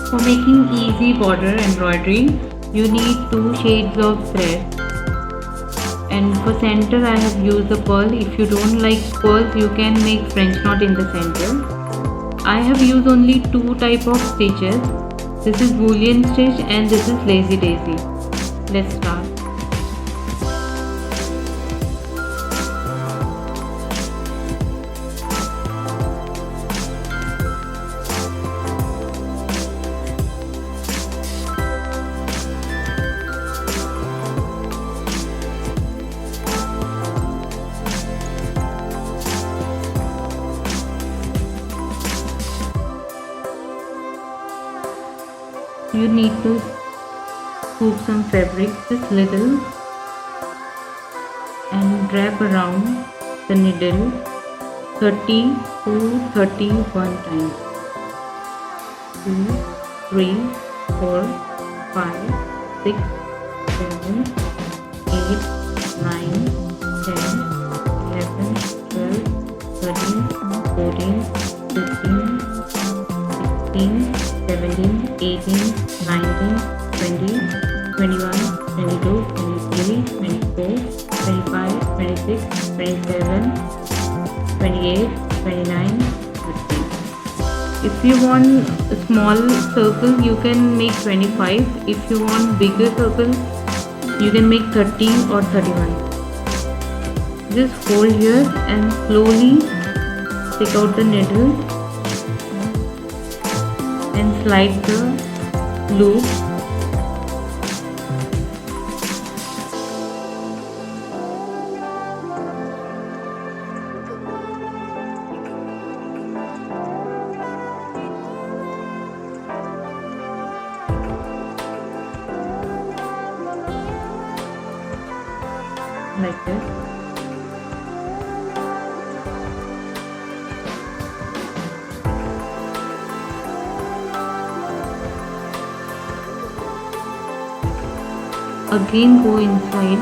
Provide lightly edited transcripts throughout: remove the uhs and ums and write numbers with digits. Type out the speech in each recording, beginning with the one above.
For making easy border embroidery, you need two shades of thread. And for center I have used the pearl. If you don't like pearls, you can make French knot in the center. I have used only two type of stitches. This is bullion stitch and this is lazy daisy. Let's start. You need to scoop some fabric, just little, and wrap around the needle 30 to 31 times. 2, 3, 4, 5, 6, 7, 8, 9, 10, 11, 12, 13, 14, 15, 16, 17, 18, 19, 20, 21, 22, 23, 24, 25, 26, 27, 28, 29, 30. If you want a small circle, you can make 25. If you want bigger circle, you can make 30 or 31. Just hold here and slowly take out the needle and slide the loop. Like this. Again go inside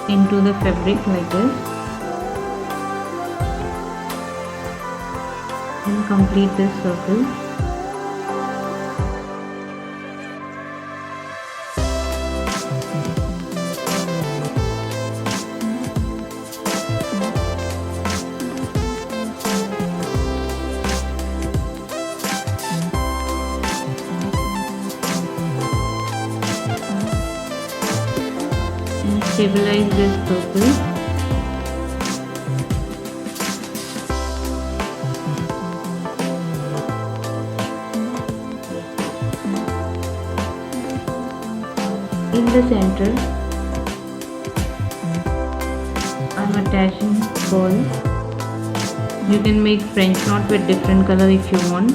into the fabric like this and complete this circle. Stabilize this circle. In the center, I'm attaching pearl. You can make French knot with different color if you want.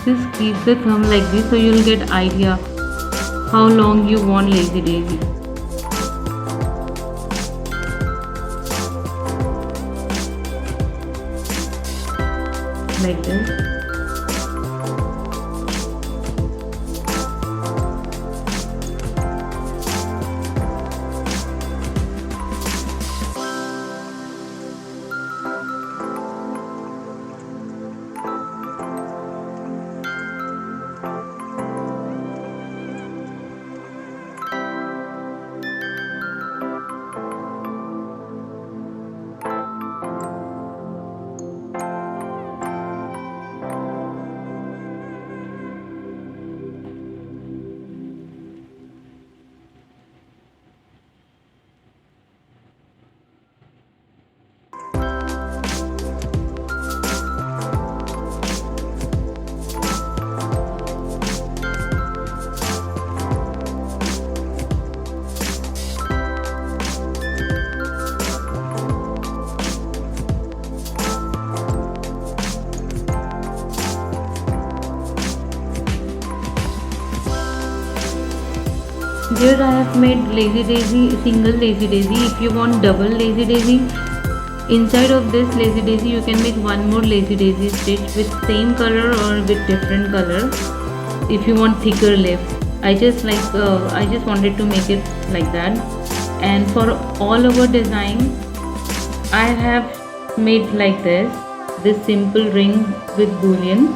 Just keep the thumb like this so you'll get idea how long you want lazy daisy. Like this. Here I have made lazy daisy, single lazy daisy. If you want double lazy daisy, inside of this lazy daisy you can make one more lazy daisy stitch with same color or with different color. If you want thicker leaf, I just wanted to make it like that. And for all over design, I have made like this simple ring with bullion.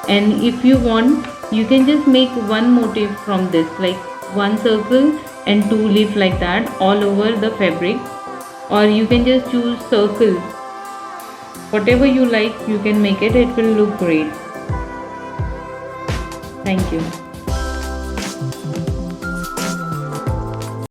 And if you want, you can just make one motif from this, like one circle and two leaf like that all over the fabric, or you can just choose circle. Whatever you like, you can make it. It will look great. Thank you.